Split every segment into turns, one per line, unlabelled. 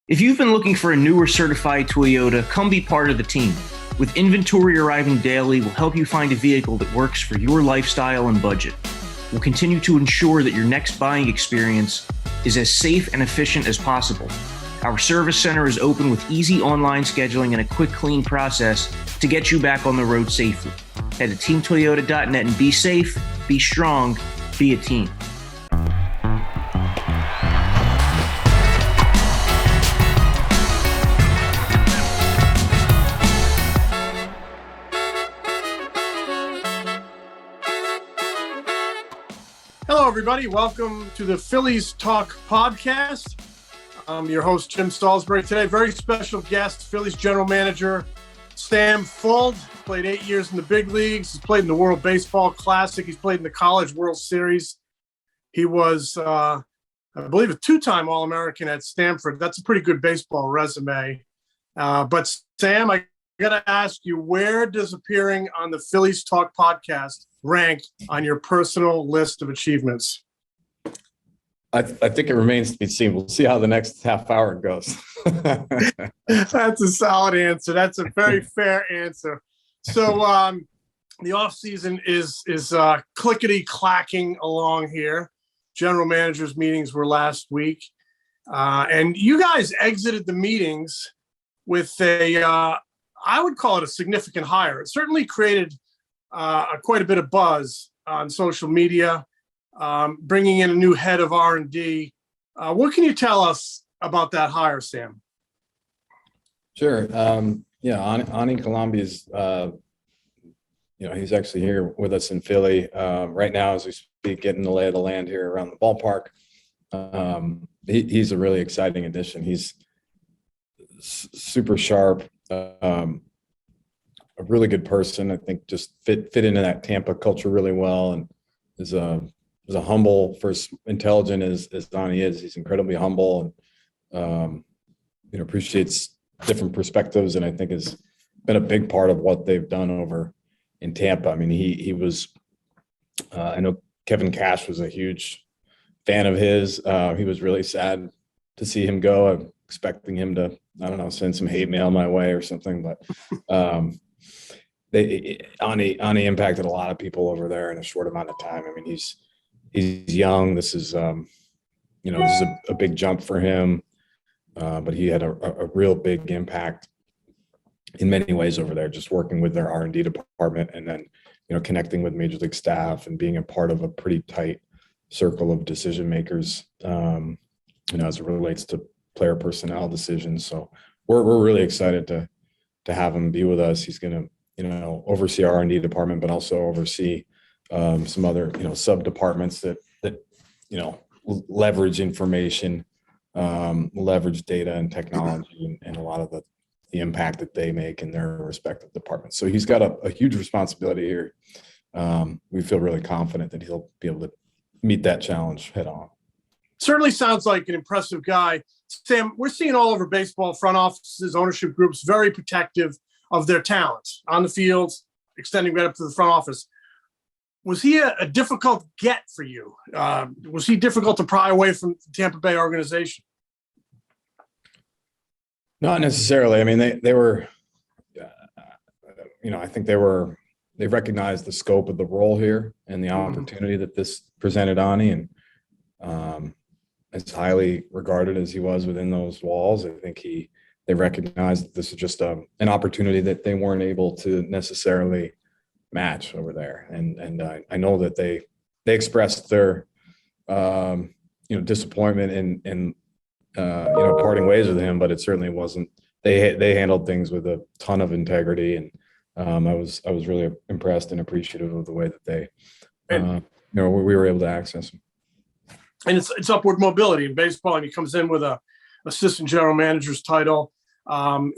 If you've been looking for a new or certified Toyota, come be part of the team. With inventory arriving daily, we'll help you find a vehicle that works for your lifestyle and budget. We'll continue to ensure that your next buying experience is as safe and efficient as possible. Our service center is open with easy online scheduling and a quick, clean process to get you back on the road safely. Head to teamtoyota.net and be safe, be strong, be a team.
Hello, everybody. Welcome to the Phillies Talk podcast. I'm your host, Jim Salisbury. Today, very special guest, Phillies general manager Sam Fuld. Played 8 years in the big leagues. He's played in the World Baseball Classic. He's played in the College World Series. He was, I believe, a two-time All-American at Stanford. That's a pretty good baseball resume. But Sam, I got to ask you, where does appearing on the Phillies Talk podcast rank on your personal list of achievements?
I think it remains to be seen. We'll see how the next half hour goes.
That's a solid answer. That's a very fair answer. So the offseason is clickety-clacking along here. General managers meetings were last week. And you guys exited the meetings with I would call it a significant hire. It certainly created quite a bit of buzz on social media, bringing in a new head of R&D. What can you tell us about that hire, Sam?
Sure. Ani Kilambi is, he's actually here with us in Philly right now as we speak, getting the lay of the land here around the ballpark. He's a really exciting addition. He's super sharp, a really good person. I think just fit into that Tampa culture really well, and is a humble, for as intelligent as Ani is. He's incredibly humble and appreciates different perspectives, and I think has been a big part of what they've done over in Tampa. I mean, he was I know Kevin Cash was a huge fan of his. He was really sad to see him go. I'm expecting him to, I don't know, send some hate mail my way or something, but Ani impacted a lot of people over there in a short amount of time. I mean, he's young. This is this is a big jump for him, but he had a real big impact in many ways over there, just working with their R&D department, and then connecting with major league staff and being a part of a pretty tight circle of decision makers, as it relates to player personnel decisions. So we're really excited to have him be with us. He's going to oversee our R&D department, but also oversee some other sub departments that leverage information, leverage data and technology, and a lot of the impact that they make in their respective departments. So he's got a huge responsibility here. We feel really confident that he'll be able to meet that challenge head on.
Certainly sounds like an impressive guy. Sam, we're seeing all over baseball front offices, ownership groups, very protective of their talents on the field, extending right up to the front office. Was he a difficult get for you? Was he difficult to pry away from the Tampa Bay organization?
Not necessarily. I mean, they were, I think they recognized the scope of the role here and the opportunity that this presented Ani, and as highly regarded as he was within those walls, I think they recognized that this is just an opportunity that they weren't able to necessarily match over there. And I know that they expressed their disappointment in parting ways with him, but it certainly wasn't. They handled things with a ton of integrity, and I was really impressed and appreciative of the way that they we were able to access him.
And it's upward mobility in baseball, and he comes in with a assistant general manager's title.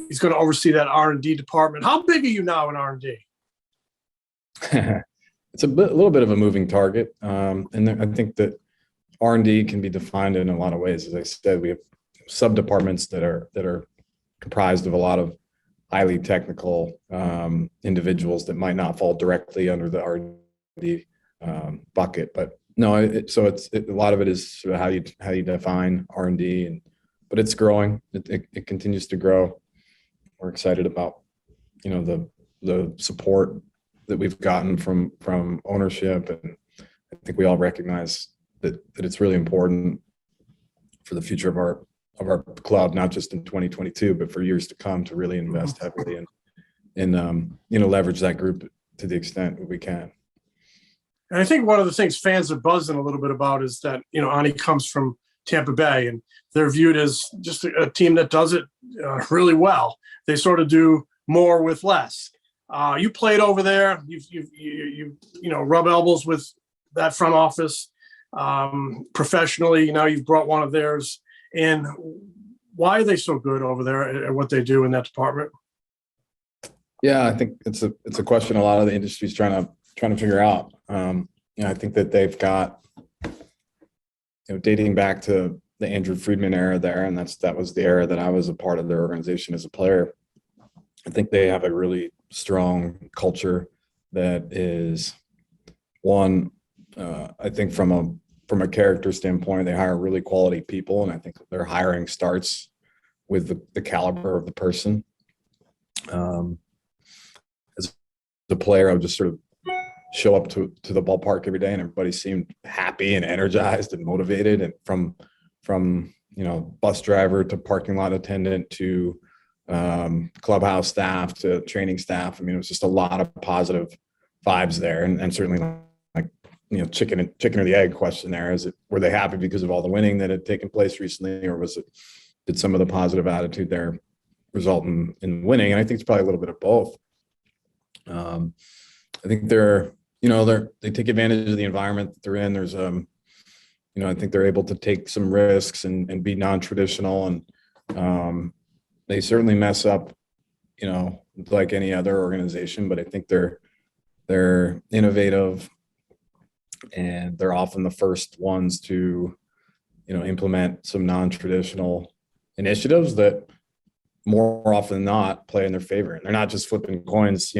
He's going to oversee that R&D department. How big are you now in R&D?
It's a little bit of a moving target, and I think that R&D can be defined in a lot of ways. As I said, we have sub departments that are comprised of a lot of highly technical individuals that might not fall directly under the R&D bucket, but no. So it's a lot of it is sort of how you define R&D, and but it's growing. It continues to grow. We're excited about, the support that we've gotten from ownership, and I think we all recognize that it's really important for the future of our club, not just in 2022, but for years to come, to really invest heavily and leverage that group to the extent we can.
And I think one of the things fans are buzzing a little bit about is that, Ani comes from Tampa Bay, and they're viewed as just a team that does it really well. They sort of do more with less. You played over there. You rub elbows with that front office professionally. Now you've brought one of theirs in. Why are they so good over there at what they do in that department?
Yeah, I think it's a question a lot of the industry is trying to figure out. I think that they've got, dating back to the Andrew Friedman era there, and that was the era that I was a part of their organization as a player. I think they have a really strong culture that is one. I think from a character standpoint, they hire really quality people, and I think their hiring starts with the caliber of the person. As a player, I would just sort of show up to the ballpark every day, and everybody seemed happy and energized and motivated. And from bus driver to parking lot attendant to clubhouse staff to training staff. I mean, it was just a lot of positive vibes there, and certainly like chicken or the egg question there. Were they happy because of all the winning that had taken place recently, or did some of the positive attitude there result in winning? And I think it's probably a little bit of both. I think they take advantage of the environment that they're in. There's I think they're able to take some risks and be non-traditional, and they certainly mess up, like any other organization, but I think they're innovative, and they're often the first ones to, implement some non-traditional initiatives that more often than not play in their favor. And they're not just flipping coins,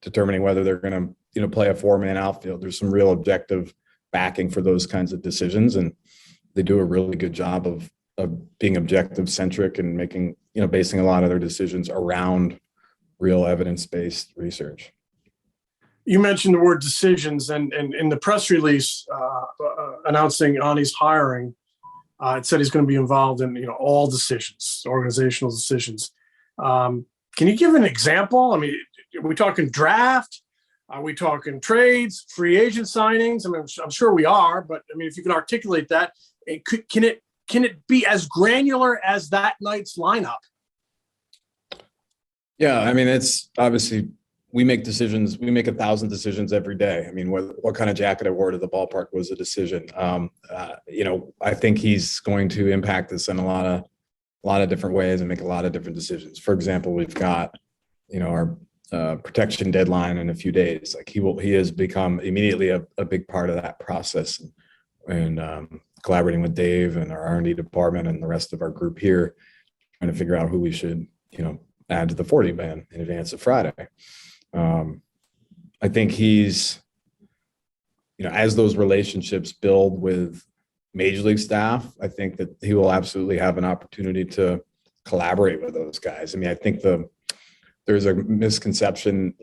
determining whether they're going to, play a 4-man outfield. There's some real objective backing for those kinds of decisions, and they do a really good job of being objective centric and making, basing a lot of their decisions around real evidence-based research.
You mentioned the word decisions, and in the press release announcing Ani's hiring, it said he's going to be involved in all decisions, organizational decisions. Can you give an example? I mean, are we talking draft? Are we talking trades, free agent signings? I mean, I'm sure we are, but I mean, if you can articulate that, can it be as granular as that night's lineup?
Yeah, I mean, it's obviously we make decisions. We make 1,000 decisions every day. I mean, what kind of jacket I wore to the ballpark was a decision. I think he's going to impact us in a lot of different ways and make a lot of different decisions. For example, we've got, our protection deadline in a few days. Like he has become immediately a big part of that process, and collaborating with Dave and our R&D department and the rest of our group here, trying to figure out who we should, add to the 40 man in advance of Friday. I think he's, as those relationships build with major league staff, I think that he will absolutely have an opportunity to collaborate with those guys. I mean, I think there's a misconception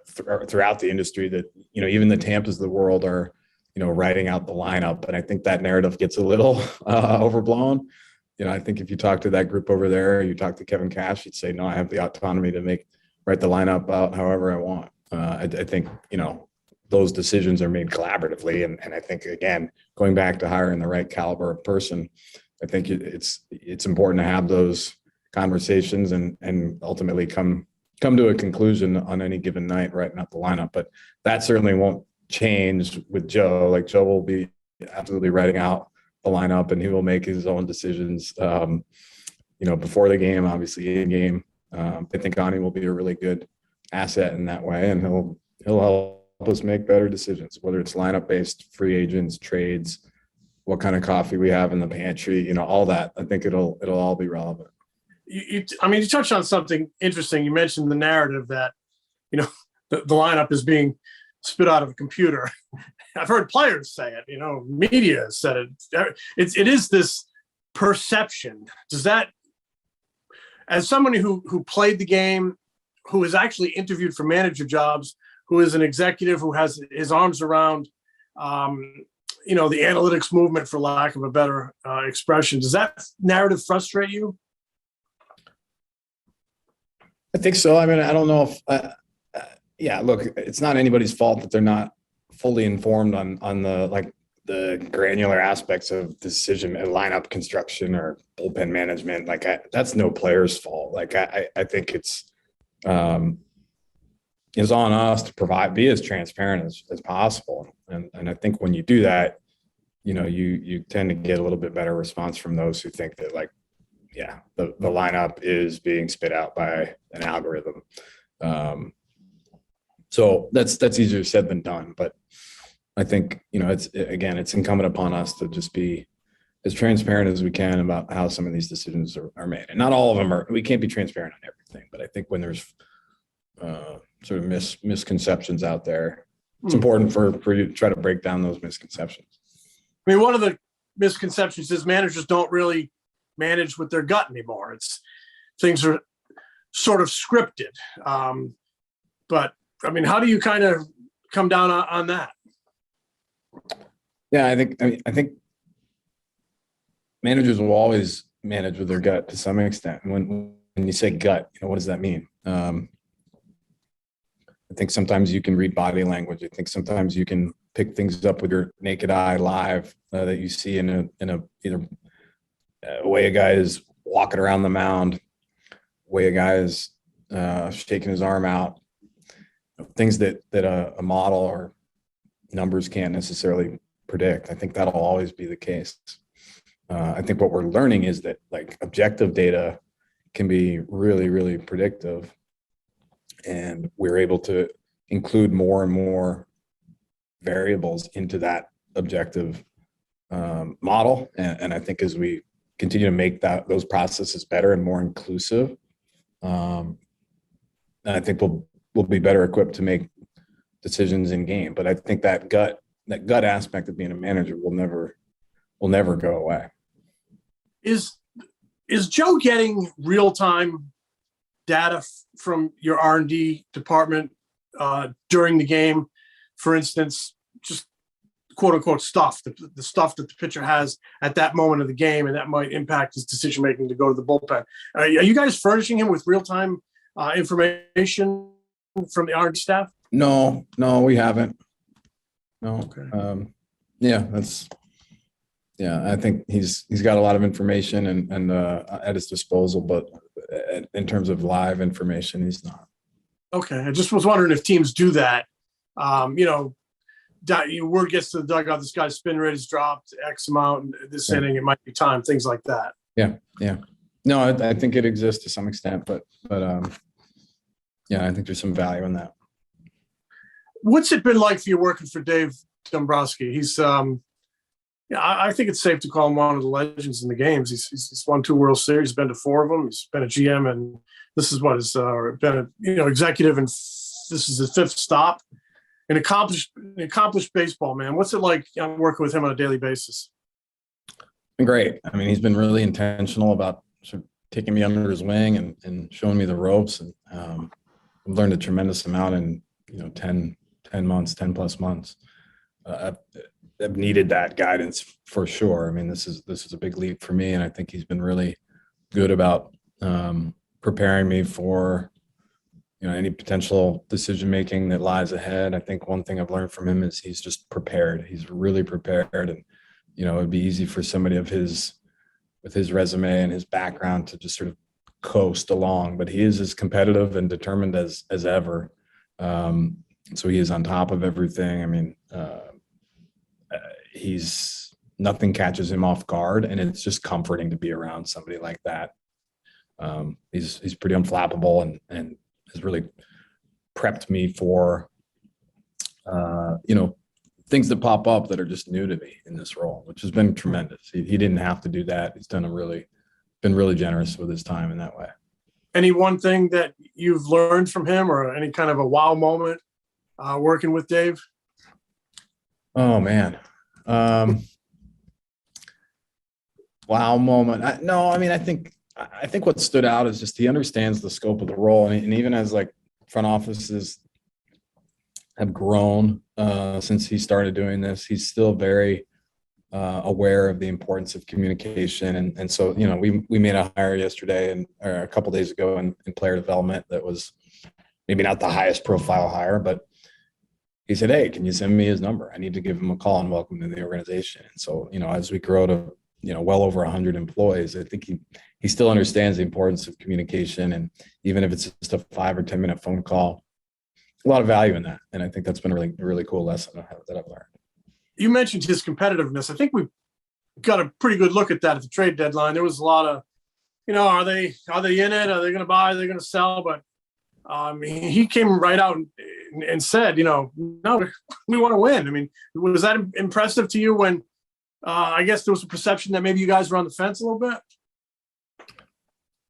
throughout the industry that, even the Tampas of the world are, writing out the lineup. And I think that narrative gets a little overblown. I think if you talk to that group over there, you talk to Kevin Cash, he'd say, no, I have the autonomy to write the lineup out however I want. I think, those decisions are made collaboratively. And I think, again, going back to hiring the right caliber of person, I think it's important to have those conversations and ultimately come to a conclusion on any given night, writing out the lineup. But that certainly won't change with Joe. Like, Joe will be absolutely writing out the lineup, and he will make his own decisions, before the game, obviously in game. I think Ani will be a really good asset in that way, and he'll help us make better decisions, whether it's lineup based, free agents, trades, what kind of coffee we have in the pantry, all that. I think it'll all be relevant.
You touched on something interesting. You mentioned the narrative that, the lineup is being spit out of a computer. I've heard players say it, media has said it. It is this perception, does that, as somebody who played the game, who is actually interviewed for manager jobs, who is an executive who has his arms around, the analytics movement, for lack of a better expression, does that narrative frustrate you?
I think so. I mean, I don't know if, look, it's not anybody's fault that they're not fully informed on the granular aspects of decision and lineup construction or bullpen management. That's no player's fault. I think it's on us to be as transparent as possible. And I think when you do that, you tend to get a little bit better response from those who think that the lineup is being spit out by an algorithm. So that's easier said than done, but I think, it's incumbent upon us to just be as transparent as we can about how some of these decisions are made. And not all of them we can't be transparent on everything, but I think when there's sort of misconceptions out there, it's important for you to try to break down those misconceptions.
I mean, one of the misconceptions is managers don't really manage with their gut anymore. Things are sort of scripted. But I mean, how do you kind of come down on that?
Yeah, I think managers will always manage with their gut to some extent. And when you say gut, what does that mean? I think sometimes you can read body language. I think sometimes you can pick things up with your naked eye live that you see in a either a way a guy is walking around the mound, way a guy is shaking his arm out, things that a model or numbers can't necessarily predict. I think that'll always be the case. I think what we're learning is that objective data can be really, really predictive, and we're able to include more and more variables into that objective model. And I think as we continue to make those processes better and more inclusive, I think we'll be better equipped to make decisions in game. But I think that gut aspect of being a manager will never go away.
Is Joe getting real-time data from your R&D department during the game? For instance, just quote unquote stuff, the stuff that the pitcher has at that moment of the game, and that might impact his decision making to go to the bullpen. Are you guys furnishing him with real-time information from the R&D staff?
No, we haven't. No. Okay. I think he's got a lot of information and at his disposal, but in terms of live information, he's not.
Okay. I just was wondering if teams do that. Word gets to the dugout, this guy's spin rate has dropped X amount, and this inning, it might be time, things like that.
Yeah. No, I think it exists to some extent, but I think there's some value in that.
What's it been like for you working for Dave Dombrowski? He's, I think it's safe to call him one of the legends in the games. He's won 2 World Series, been to 4 of them. He's been a GM, and this is what has been a executive, and this is his 5th stop. An accomplished baseball man. What's it like working with him on a daily basis?
Great. I mean, he's been really intentional about sort of taking me under his wing and showing me the ropes, and I've learned a tremendous amount in 10 plus months. I've needed that guidance for sure. I mean, this is a big leap for me, and I think he's been really good about preparing me for any potential decision making that lies ahead. I think one thing I've learned from him is he's just prepared. He's really prepared, and it'd be easy for somebody with his resume and his background to just sort of coast along, but he is as competitive and determined as ever. So he is on top of everything. I mean, nothing catches him off guard, and it's just comforting to be around somebody like that. He's pretty unflappable and has really prepped me for, things that pop up that are just new to me in this role, which has been tremendous. He didn't have to do that. He's been really generous with his time in that way.
Any one thing that you've learned from him, or any kind of a wow moment working with Dave?
Oh man. wow moment. I think what stood out is just he understands the scope of the role, and even as like front offices have grown since he started doing this, he's still very aware of the importance of communication. And so, we made a hire yesterday or a couple of days ago in player development that was maybe not the highest profile hire, but he said, "Hey, can you send me his number? I need to give him a call and welcome to the organization." And so, as we grow to, well over 100 employees, I think he still understands the importance of communication. And even if it's just a 5 or 10 minute phone call, a lot of value in that. And I think that's been a really cool lesson that I've learned.
You mentioned his competitiveness. I think we got a pretty good look at that at the trade deadline. There was a lot of, are they in it? Are they going to buy? Are they going to sell? But he came right out and said, no, we want to win. I mean, was that impressive to you when I guess there was a perception that maybe you guys were on the fence a little bit?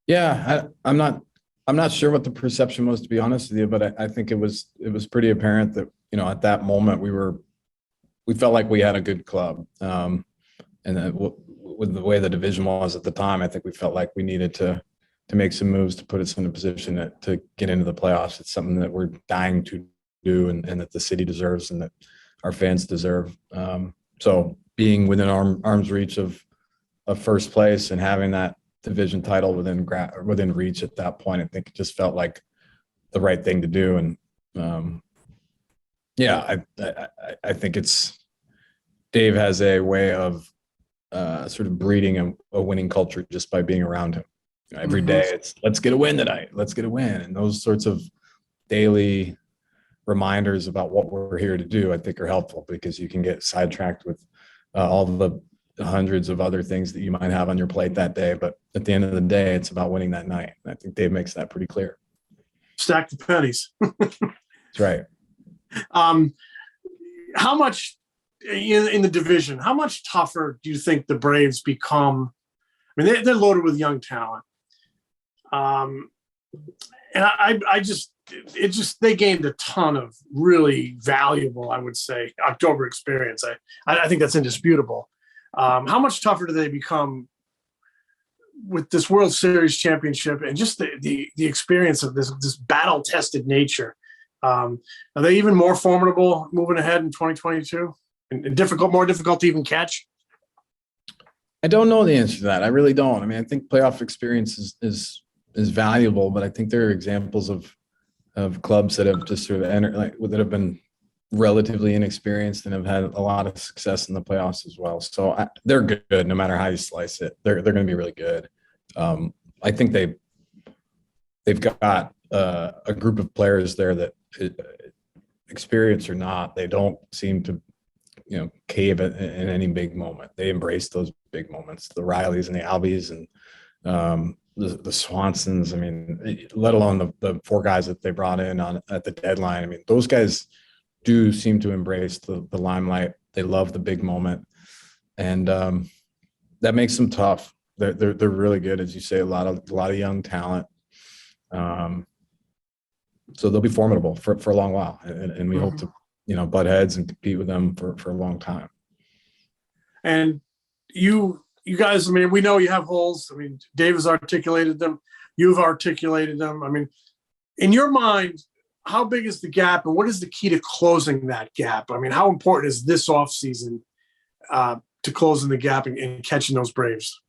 Yeah, I'm not sure what the perception was, to be honest with you, but I think it was pretty apparent that, at that moment we felt like we had a good club. And with the way the division was at the time, I think we felt like we needed to make some moves to put us in a position to get into the playoffs. It's something that we're dying to do and that the city deserves and that our fans deserve. So being within arm's reach of first place and having that division title within reach at that point, I think it just felt like the right thing to do. And I think Dave has a way of sort of breeding a winning culture just by being around him. Every day it's let's get a win tonight. Let's get a win. And those sorts of daily reminders about what we're here to do, I think are helpful because you can get sidetracked with all the hundreds of other things that you might have on your plate that day. But at the end of the day, it's about winning that night. And I think Dave makes that pretty clear.
Stack the pennies.
That's right.
How much in the division, how much tougher do you think the Braves become? I mean, they're loaded with young talent. And they gained a ton of really valuable, I would say, October experience. I think that's indisputable. How much tougher do they become with this World Series championship and just the experience of this battle-tested nature? Are they even more formidable moving ahead in 2022 and more difficult to even catch?
I don't know the answer to that. I really don't. I mean, I think playoff experience is valuable, but I think there are examples of clubs that have just sort of that have been relatively inexperienced and have had a lot of success in the playoffs as well. So they're good no matter how you slice it. They're going to be really good. I think they've got a group of players there that, experience or not, they don't seem to cave in any big moment. They embrace those big moments, the Rileys and the Albies and the Swansons. I mean, let alone the four guys that they brought in at the deadline. I mean, those guys do seem to embrace the limelight. They love the big moment, and that makes them tough. They're really good, as you say. A lot of young talent. So they'll be formidable for a long while, and we hope to butt heads and compete with them for a long time.
And you guys, I mean, we know you have holes. I mean, Dave has articulated them. You've articulated them. I mean, in your mind, how big is the gap and what is the key to closing that gap? I mean, how important is this offseason to closing the gap and catching those Braves?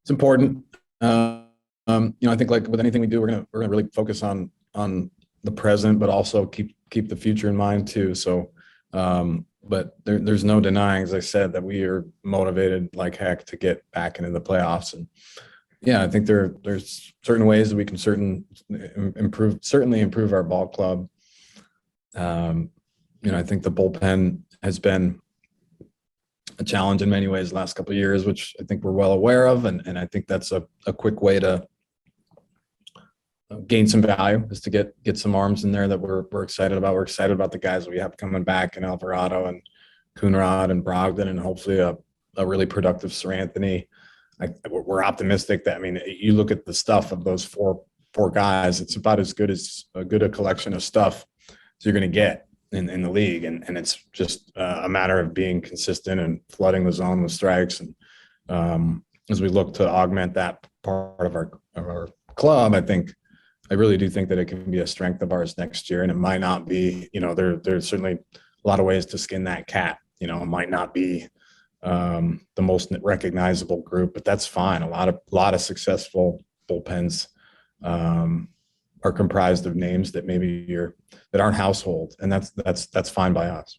It's important. I think like with anything we do, we're gonna really focus on the present, but also keep the future in mind too. So, but there's no denying, as I said, that we are motivated like heck to get back into the playoffs. And yeah, I think there's certain ways that we can certainly improve our ball club. I think the bullpen has been a challenge in many ways the last couple of years, which I think we're well aware of. And I think that's a quick way to gain some value is to get some arms in there that we're excited about. We're excited about the guys that we have coming back in Alvarado and Coonrod and Brogdon, and hopefully a really productive Sir Anthony. We're optimistic that, I mean, you look at the stuff of those four guys, it's about as good a collection of stuff as you're going to get in the league. And it's just a matter of being consistent and flooding the zone with strikes and as we look to augment that part of our club, I really do think that it can be a strength of ours next year. And it might not be, there's certainly a lot of ways to skin that cat. It might not be the most recognizable group, but that's fine. A lot of successful bullpens are comprised of names that that aren't household, and that's fine by us.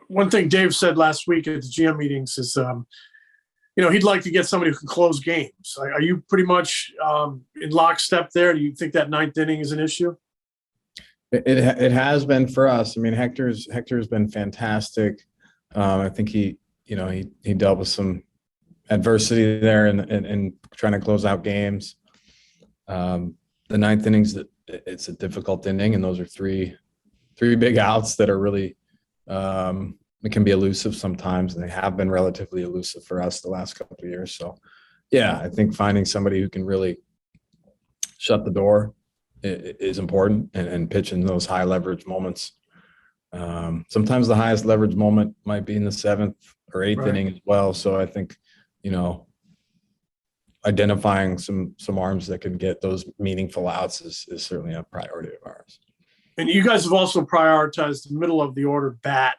One thing Dave said last week at the GM meetings is, he'd like to get somebody who can close games. Are you pretty much in lockstep there? Do you think that ninth inning is an issue?
It has been for us. I mean, Hector's been fantastic. I think he dealt with some adversity there and trying to close out games. The ninth innings, it's a difficult inning, and those are three big outs that are really it can be elusive sometimes, and they have been relatively elusive for us the last couple of years. So, yeah, I think finding somebody who can really shut the door is important, and pitch in those high leverage moments. Sometimes the highest leverage moment might be in the seventh or eighth inning as well. So I think, identifying some arms that can get those meaningful outs is certainly a priority of ours.
And you guys have also prioritized the middle of the order bat.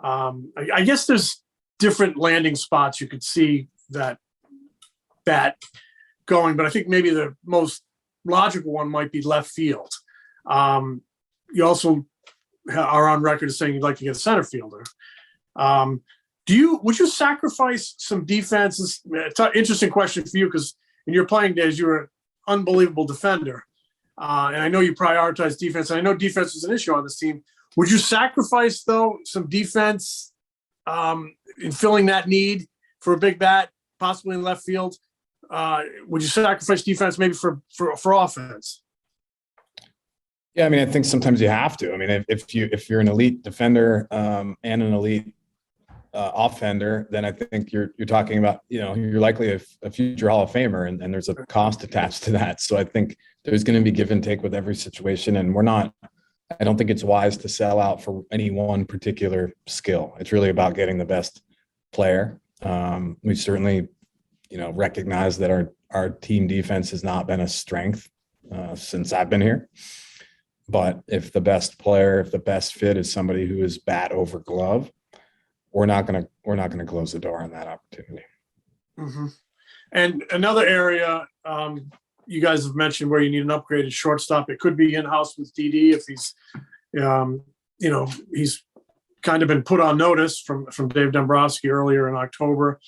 I guess there's different landing spots you could see that bat going, but I think maybe the most logical one might be left field. You also are on record as saying you'd like to get a center fielder. Would you sacrifice some defenses? It's an interesting question for you, because in your playing days, you were an unbelievable defender. And I know you prioritize defense. And I know defense was an issue on this team. Would you sacrifice, though, some defense in filling that need for a big bat, possibly in left field? Would you sacrifice defense maybe for offense?
Yeah, I mean, I think sometimes you have to. I mean, if you're an elite defender and an elite offender, then I think you're talking about, you're likely a future Hall of Famer, and there's a cost attached to that. So I think there's going to be give and take with every situation, and I don't think it's wise to sell out for any one particular skill. It's really about getting the best player. We certainly, recognize that our team defense has not been a strength since I've been here. But if the best fit is somebody who is bat over glove, we're not going to close the door on that opportunity.
Mm-hmm. And another area you guys have mentioned where you need an upgraded shortstop. It could be in-house with DD if he's, he's kind of been put on notice from Dave Dombrowski earlier in October.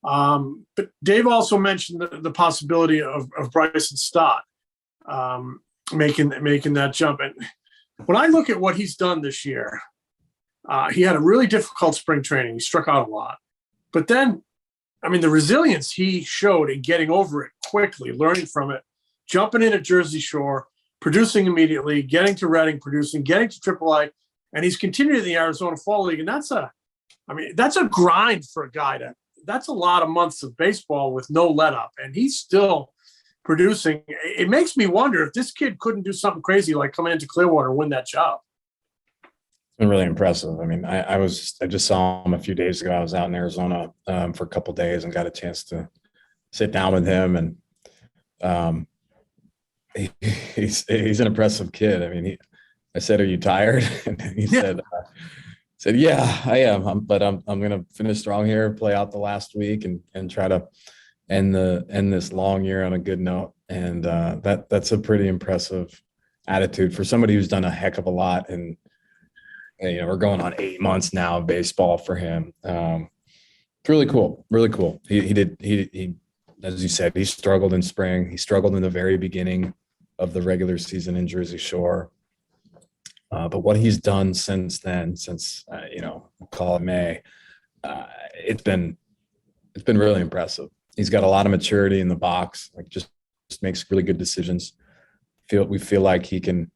But Dave also mentioned the possibility of Bryce and Stott making that jump. And when I look at what he's done this year, he had a really difficult spring training. He struck out a lot. But then, I mean, the resilience he showed in getting over it quickly, learning from it, jumping in at Jersey Shore, producing immediately, getting to Reading, producing, getting to AAA, and he's continued in the Arizona Fall League. And that's a grind for a guy. That's a lot of months of baseball with no let up. And he's still producing. It makes me wonder if this kid couldn't do something crazy like coming into Clearwater and win that job.
It's been really impressive. I mean, I just saw him a few days ago. I was out in Arizona for a couple of days and got a chance to sit down with him. And he's an impressive kid. I mean, I said, "Are you tired?" And he said, "Yeah, I am. But I'm going to finish strong here, play out the last week, and try to end this long year on a good note." And that's a pretty impressive attitude for somebody who's done a heck of a lot. And we're going on 8 months now of baseball for him. It's really cool. Really cool. He as you said, he struggled in spring. He struggled in the very beginning of the regular season in Jersey Shore. But what he's done since then, we'll call it May, it's been really impressive. He's got a lot of maturity in the box, like just makes really good decisions. We feel like he can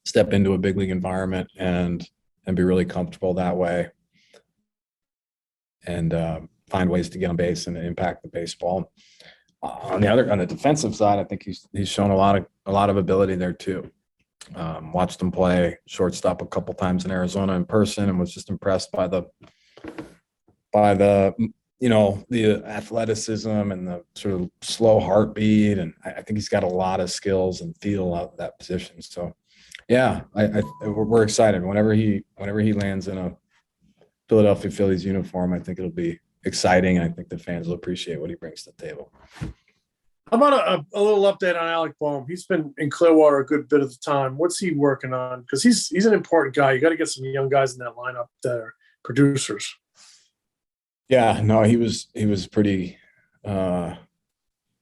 step into a big league environment and be really comfortable that way, and find ways to get on base and impact the baseball. On the defensive side, I think he's shown a lot of ability there too. Watched him play shortstop a couple times in Arizona in person, and was just impressed by the the athleticism and the sort of slow heartbeat. And I think he's got a lot of skills and feel out of that position. So yeah, we're excited whenever he lands in a Philadelphia Phillies uniform. I think it'll be exciting. I think the fans will appreciate what he brings to the table.
How about a little update on Alec Boehm? He's been in Clearwater a good bit of the time. What's he working on? Because he's an important guy. You got to get some young guys in that lineup that are producers.
Yeah, no, he was pretty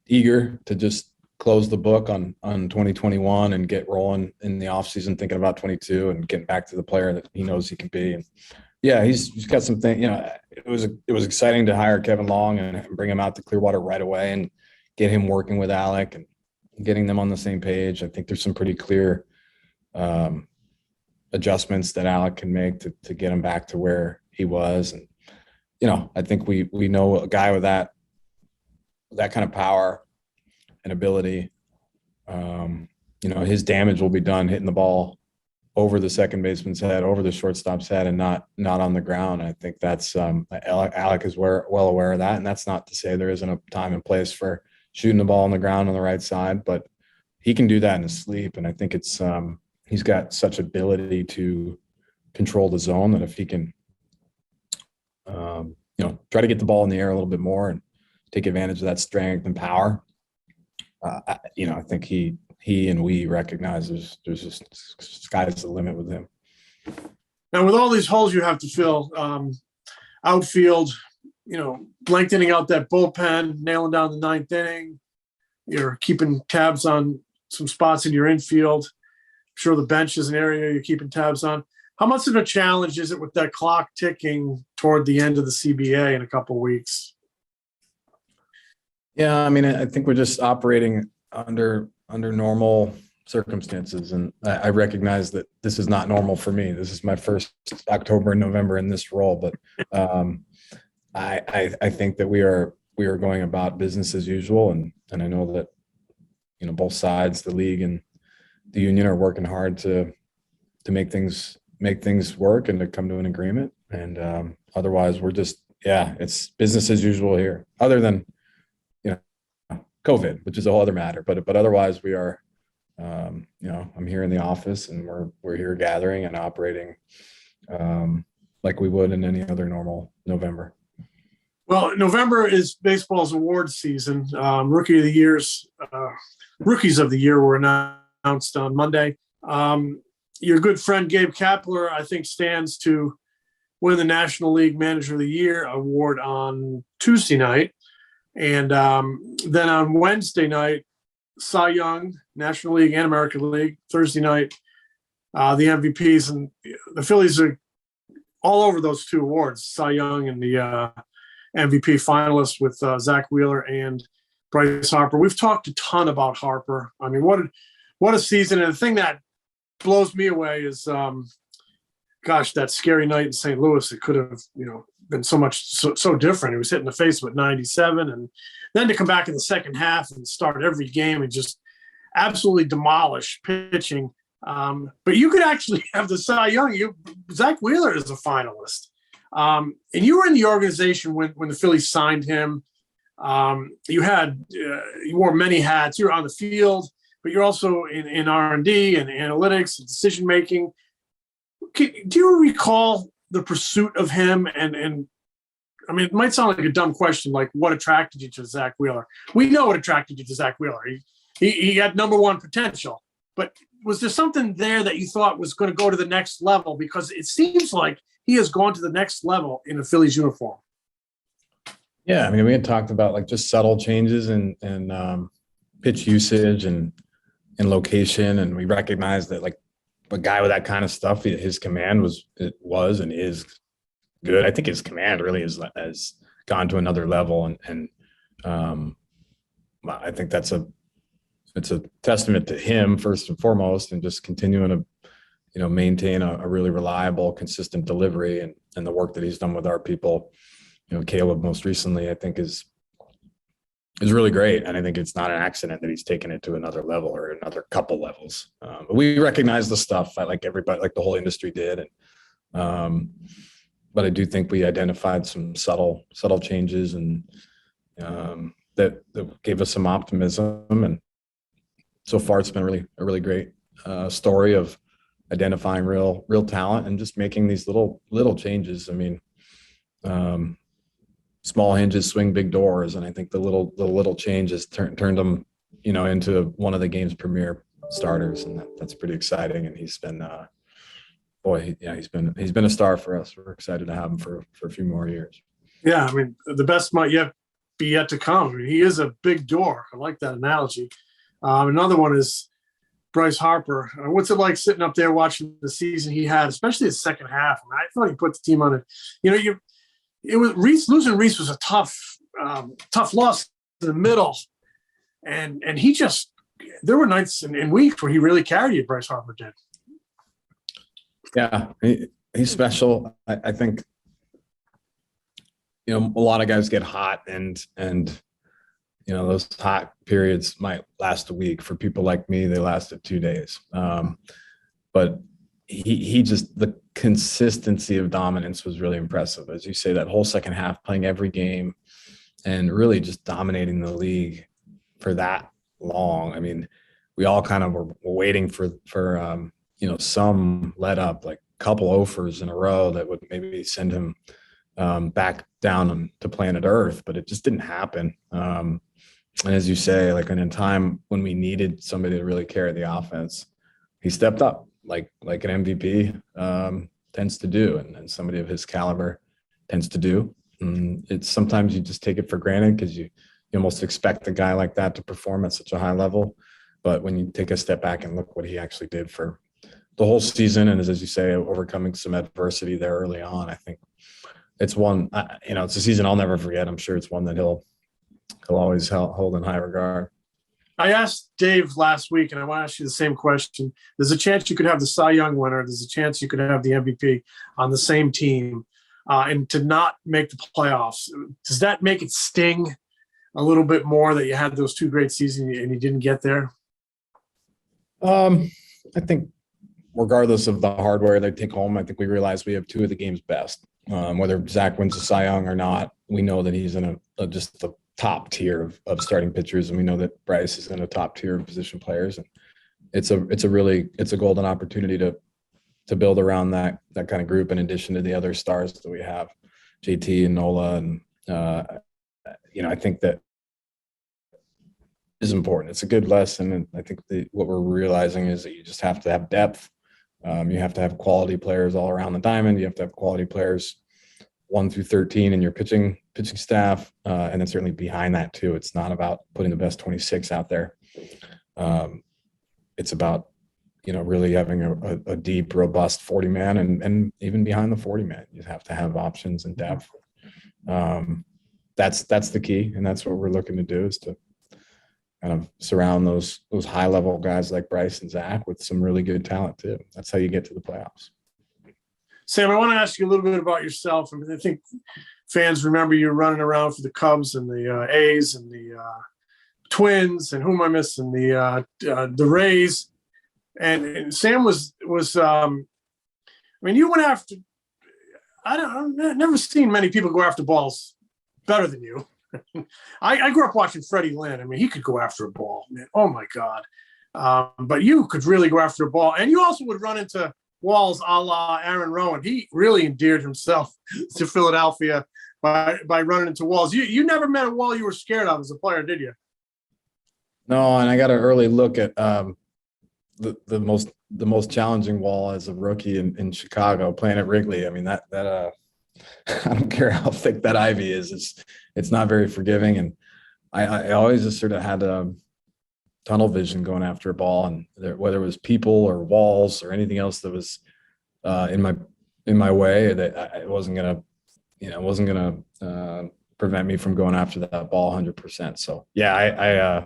eager to just close the book on 2021 and get rolling in the offseason, thinking about 22 and getting back to the player that he knows he can be. And yeah, he's got something. It was exciting to hire Kevin Long and bring him out to Clearwater right away and get him working with Alec and getting them on the same page. I think there's some pretty clear adjustments that Alec can make to get him back to where he was. And I think we know a guy with that kind of power and ability. His damage will be done hitting the ball over the second baseman's head, over the shortstop's head, and not on the ground. I think that's Alec is well aware of that, and that's not to say there isn't a time and place for shooting the ball on the ground on the right side, but he can do that in his sleep. And I think it's he's got such ability to control the zone that if he can, try to get the ball in the air a little bit more and take advantage of that strength and power, I think he and we recognize there's just sky's the limit with him.
Now, with all these holes you have to fill, outfield, lengthening out that bullpen, nailing down the ninth inning, you're keeping tabs on some spots in your infield. I'm sure the bench is an area you're keeping tabs on. How much of a challenge is it with that clock ticking toward the end of the CBA in a couple of weeks?
Yeah, I mean, I think we're just operating under normal circumstances, and I recognize that this is not normal for me. This is my first October and November in this role, but I think that we are going about business as usual, and I know that both sides, the league and the union, are working hard to make things work and to come to an agreement. And otherwise, we're just it's business as usual here, other than COVID, which is a whole other matter. But otherwise, we are, I'm here in the office, and we're here gathering and operating like we would in any other normal November.
Well, November is baseball's awards season. Rookies of the year were announced on Monday. Your good friend Gabe Kapler, I think, stands to win the National League Manager of the Year award on Tuesday night. And then on Wednesday night, Cy Young, National League and American League. Thursday night, the MVPs. And the Phillies are all over those two awards, Cy Young and the MVP finalists with Zack Wheeler and Bryce Harper. We've talked a ton about Harper. I mean, what a season. And the thing that blows me away is, that scary night in St. Louis, it could have, been so different. It was hitting the face with 97, and then to come back in the second half and start every game and just absolutely demolish pitching. But you could actually have the Cy Young. Zack Wheeler is a finalist. And you were in the organization when the Phillies signed him. You wore many hats. You were on the field, but you're also in R&D and analytics and decision making. Do you recall the pursuit of him? And I mean, it might sound like a dumb question, like what attracted you to Zack Wheeler? We know what attracted you to Zack Wheeler. He had number one potential, but was there something there that you thought was going to go to the next level? Because it seems like he has gone to the next level in a Phillies uniform.
Yeah, I mean, we had talked about like just subtle changes in pitch usage and location, and we recognized that like a guy with that kind of stuff, his command was and is good. I think his command really has gone to another level, and I think it's a testament to him first and foremost, and just continuing to maintain a really reliable, consistent delivery, and the work that he's done with our people. Caleb most recently, I think is really great. And I think it's not an accident that he's taken it to another level or another couple levels. But we recognize the stuff like everybody, like the whole industry did. And I do think we identified some subtle changes, and that gave us some optimism. And so far, it's been a really great story of identifying real talent and just making these little changes. I mean, small hinges swing big doors, and I think the little changes turned them, into one of the game's premier starters, and that's pretty exciting. And he's been he's been a star for us. We're excited to have him for a few more years.
Yeah, I mean, the best might be yet to come. I mean, he is a big door. I like that analogy. Another one is Bryce Harper. What's it like sitting up there watching the season he had, especially the second half? I mean, I thought he put the team on it. It was losing Reese was a tough loss in the middle, and there were nights and weeks where he really carried it. Bryce Harper did.
Yeah, he's special. I think, a lot of guys get hot, and those hot periods might last a week. For people like me, they lasted 2 days. But he just, the consistency of dominance was really impressive. As you say, that whole second half, playing every game and really just dominating the league for that long. I mean, we all kind of were waiting for some let up, like a couple offers in a row that would maybe send him back down to planet Earth, but it just didn't happen. And as you say, like in a time when we needed somebody to really carry the offense, he stepped up like an MVP tends to do, and somebody of his caliber tends to do. And it's sometimes you just take it for granted because you almost expect a guy like that to perform at such a high level. But when you take a step back and look what he actually did for the whole season, and as you say, overcoming some adversity there early on, I think it's one, it's a season I'll never forget. I'm sure it's one that he'll always hold in high regard.
I asked Dave last week, and I want to ask you the same question. There's a chance you could have the Cy Young winner. There's a chance you could have the MVP on the same team, and to not make the playoffs. Does that make it sting a little bit more that you had those two great seasons and you didn't get there?
I think regardless of the hardware they take home, I think we realize we have two of the game's best. Whether Zack wins the Cy Young or not, we know that he's in just the top tier of starting pitchers, and we know that Bryce is in a top tier of position players. And it's a golden opportunity to build around that kind of group, in addition to the other stars that we have, JT and Nola. And I think that is important. It's a good lesson, and I think what we're realizing is that you just have to have depth. You have to have quality players all around the diamond. You have to have quality players 1 through 13 in your pitching staff, and then certainly behind that too. It's not about putting the best 26 out there. It's about really having a deep, robust 40-man, and even behind the 40-man, you have to have options and depth. That's the key, and that's what we're looking to do, is to kind of surround those high-level guys like Bryce and Zack with some really good talent too. That's how you get to the playoffs.
Sam, I want to ask you a little bit about yourself. I mean, I think fans remember you running around for the Cubs and the A's and the Twins, and who am I missing? The Rays. And Sam was I mean, you went after. I've never seen many people go after balls better than you. I grew up watching Freddie Lynn. I mean, he could go after a ball, man. Oh my God! But you could really go after a ball, and you also would run into walls a la Aaron Rowan. He really endeared himself to Philadelphia by running into walls. You never met a wall you were scared of as a player, did you?
No, and I got an early look at the most challenging wall as a rookie in Chicago, playing at Wrigley. I mean, that I don't care how thick that ivy is. It's not very forgiving, and I always just sort of had tunnel vision going after a ball, and whether it was people or walls or anything else that was in my way, that it wasn't gonna prevent me from going after that ball 100%. So yeah,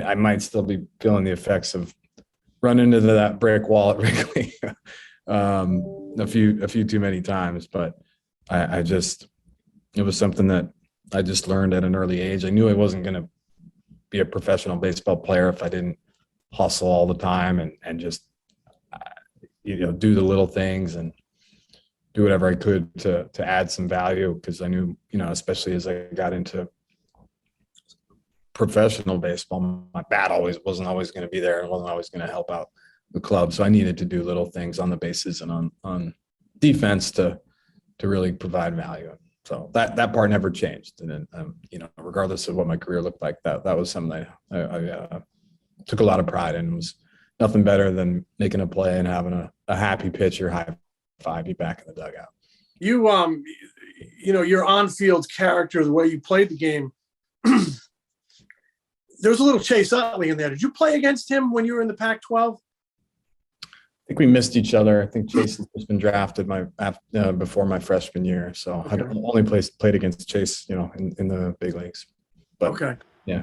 I might still be feeling the effects of running into that brick wall at Wrigley a few too many times, but it was something that I just learned at an early age. I knew I wasn't going to be a professional baseball player if I didn't hustle all the time and just do the little things and do whatever I could to add some value, because I knew, especially as I got into professional baseball, my bat wasn't always going to be there and wasn't always going to help out the club. So I needed to do little things on the bases and on defense to really provide value. So that part never changed. And then, regardless of what my career looked like, that was something I took a lot of pride in. It was nothing better than making a play and having a happy pitcher high five you back in the dugout.
You, your on-field character, the way you played the game, there was a little Chase Utley in there. Did you play against him when you were in the Pac-12?
I think we missed each other. I think Chase has just been drafted before my freshman year, so okay. I only played against Chase, in the big leagues. But, okay, yeah.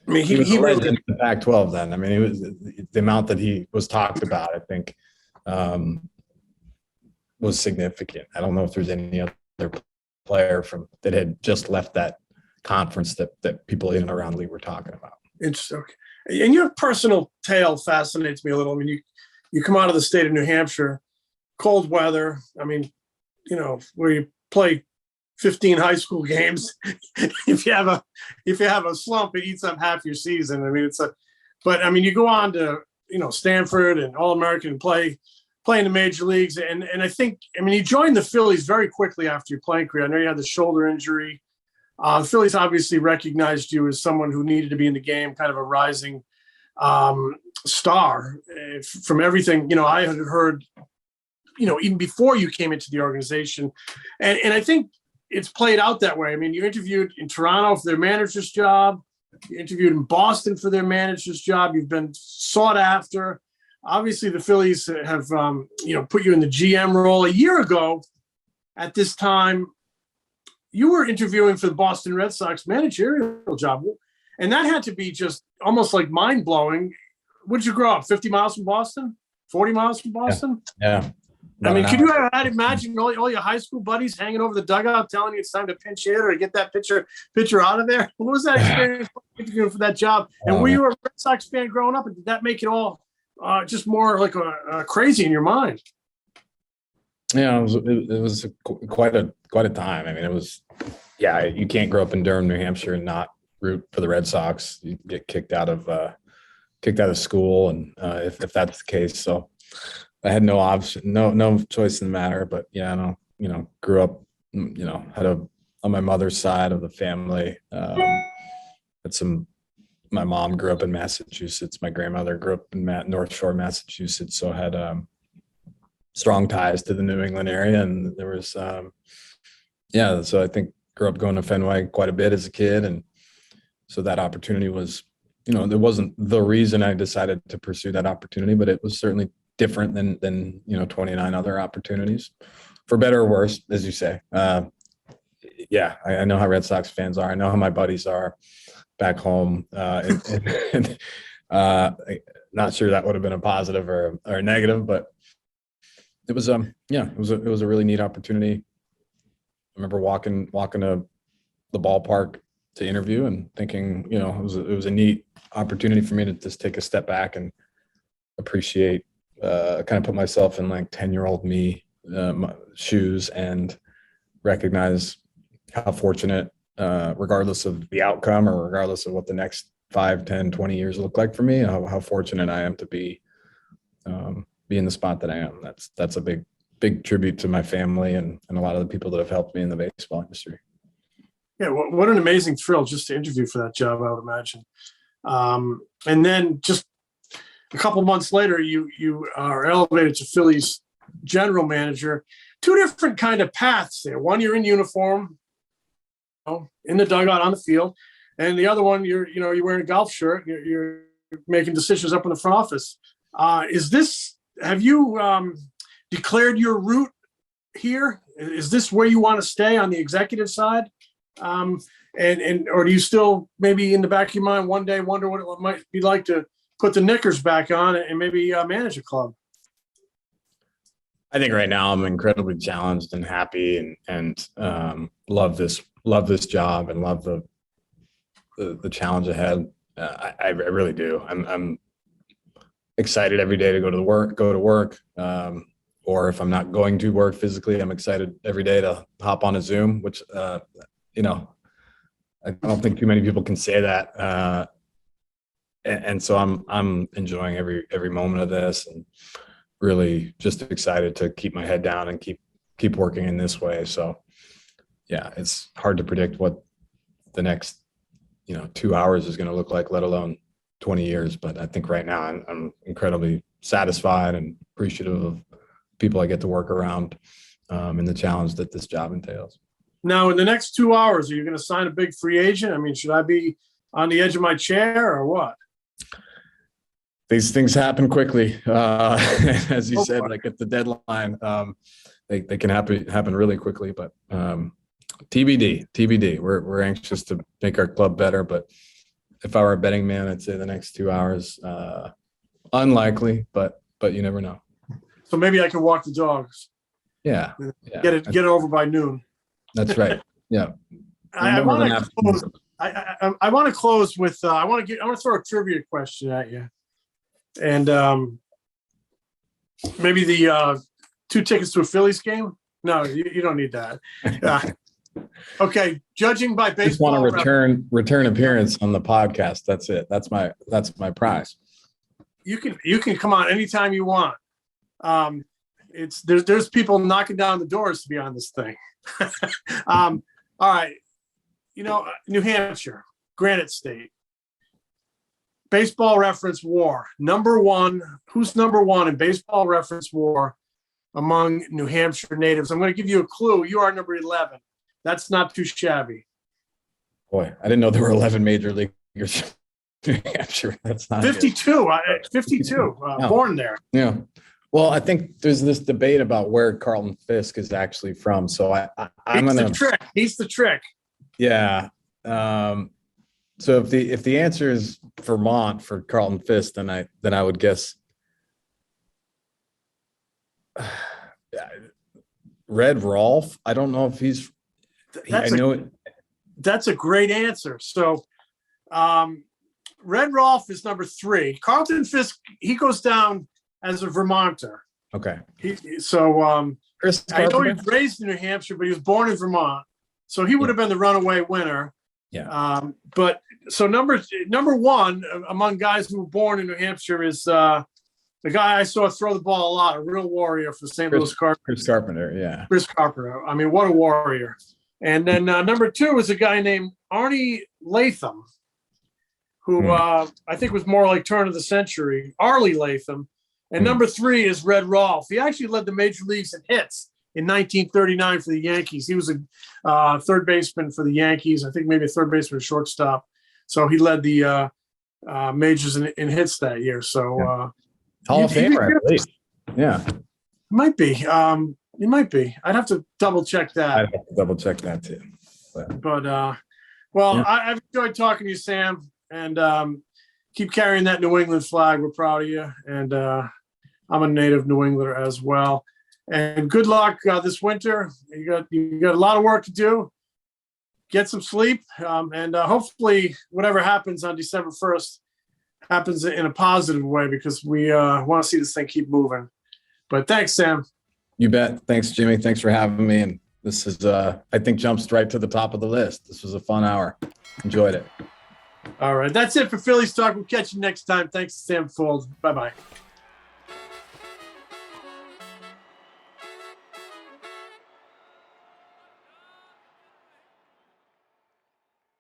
I mean, he was in the Pac-12 then. I mean, it was the amount that he was talked about, I think, was significant. I don't know if there's any other player that had just left that conference that people in and around the league were talking about.
Interesting. Okay. And your personal tale fascinates me a little. I mean, you come out of the state of New Hampshire, cold weather. I mean, where you play 15 high school games. if you have a slump, it eats up half your season. I mean, but I mean, you go on to, Stanford and All-American play in the major leagues. And I think, you joined the Phillies very quickly after your playing career. I know you had the shoulder injury. The Phillies obviously recognized you as someone who needed to be in the game, kind of a rising star. From everything, I had heard, even before you came into the organization. And I think it's played out that way. I mean, you interviewed in Toronto for their manager's job. You interviewed in Boston for their manager's job. You've been sought after. Obviously, the Phillies have, put you in the GM role. A year ago at this time, you were interviewing for the Boston Red Sox managerial job. And that had to be just almost like mind-blowing. Where did you grow up? 50 miles from Boston? 40 miles from Boston?
Yeah.
I mean, could you imagine all your high school buddies hanging over the dugout telling you it's time to pinch hit or get that pitcher out of there? What was that experience interviewing for that job? And were you a Red Sox fan growing up? And did that make it all just more like crazy in your mind?
Yeah, it was quite a time. I mean, it was, you can't grow up in Durham, New Hampshire and not root for the Red Sox. You get kicked out of school, and if that's the case, so I had no option, no choice in the matter. But grew up, on my mother's side of the family, my mom grew up in Massachusetts. My grandmother grew up in North Shore, Massachusetts, so I had strong ties to the New England area, and there was, so I think grew up going to Fenway quite a bit as a kid, and so that opportunity was, there wasn't the reason I decided to pursue that opportunity, but it was certainly different than 29 other opportunities, for better or worse, as you say. I know how Red Sox fans are. I know how my buddies are back home, and not sure that would have been a positive or a negative, but it was it was a really neat opportunity. I remember walking to the ballpark to interview and thinking, it was a neat opportunity for me to just take a step back and appreciate, kind of put myself in like 10-year-old me shoes and recognize how fortunate, regardless of the outcome or regardless of what the next 5, 10, 20 years look like for me, how fortunate I am to be in the spot that I am. That's a big tribute to my family and a lot of the people that have helped me in the baseball industry.
Yeah, what an amazing thrill just to interview for that job, I would imagine. And then just a couple months later, you are elevated to Phillies general manager. Two different kind of paths there. One, you're in uniform, in the dugout on the field, and the other one, you're wearing a golf shirt. You're making decisions up in the front office. Have you declared your route here? Is this where you want to stay on the executive side? Or do you still maybe in the back of your mind one day wonder what it might be like to put the knickers back on and maybe manage a club?
I think right now I'm incredibly challenged and happy and love this job and love the challenge ahead. I really do. I'm excited every day to go to work. or if I'm not going to work physically, I'm excited every day to hop on a Zoom, which, you know, I don't think too many people can say that. And so I'm enjoying every moment of this, and really just excited to keep my head down and keep working in this way. So yeah, it's hard to predict what the next, 2 hours is going to look like, let alone 20 years. But I think right now I'm incredibly satisfied and appreciative of people I get to work around, and the challenge that this job entails.
Now, in the next 2 hours, are you going to sign a big free agent? I mean, should I be on the edge of my chair or what?
These things happen quickly. As you said, like at the deadline, they can happen really quickly, but TBD. We're anxious to make our club better, but if I were a betting man, I'd say the next 2 hours, unlikely, but you never know.
So maybe I can walk the dogs.
Yeah.
Get it over by noon.
That's right. Yeah.
I want to close with I want to throw a trivia question at you, and maybe the 2 tickets to a Phillies game. No, you don't need that. Okay, judging by baseball.
Just want to return appearance on the podcast. That's it. That's my prize.
You can come on anytime you want. There's people knocking down the doors to be on this thing. All right. New Hampshire, Granite State. Baseball Reference WAR. Number one. Who's number one in Baseball Reference WAR among New Hampshire natives? I'm going to give you a clue. You are number 11. That's not too shabby.
Boy, I didn't know there were 11 major leaguers in New Hampshire. That's not
52. 52. Born there.
Yeah. Well, I think there's this debate about where Carlton Fisk is actually from. So I'm going to.
He's the trick.
Yeah. So if the answer is Vermont for Carlton Fisk, then I would guess Red Rolfe. I don't know if he's.
That's a great answer. So, Red Rolfe is number 3. Carlton Fisk, he goes down as a Vermonter.
Okay.
Chris I know he was raised in New Hampshire, but he was born in Vermont. So he would have been the runaway winner.
Yeah.
But so number one among guys who were born in New Hampshire is the guy I saw throw the ball a lot, a real warrior for the St. Louis Cardinals.
Chris Carpenter, yeah.
Chris Carpenter. I mean, what a warrior. And then number 2 is a guy named Arnie Latham, who I think was more like turn of the century, Arlie Latham. And number 3 is Red Rolfe. He actually led the major leagues in hits in 1939 for the Yankees. He was a third baseman for the Yankees. I think maybe a third baseman or shortstop. So he led the majors in hits that year. So
Hall of Famer, I believe. Yeah.
Might be. It might be. I'd have to double check that.
I'd have to double check that too.
But I've enjoyed talking to you, Sam, and keep carrying that New England flag. We're proud of you, and I'm a native New Englander as well. And good luck this winter. You got a lot of work to do. Get some sleep, and hopefully whatever happens on December 1st happens in a positive way, because we want to see this thing keep moving. But thanks, Sam.
You bet. Thanks, Jimmy. Thanks for having me. And this is, I think, jumps right to the top of the list. This was a fun hour. Enjoyed it.
All right. That's it for Phillies Talk. We'll catch you next time. Thanks, Sam Fuld. Bye-bye.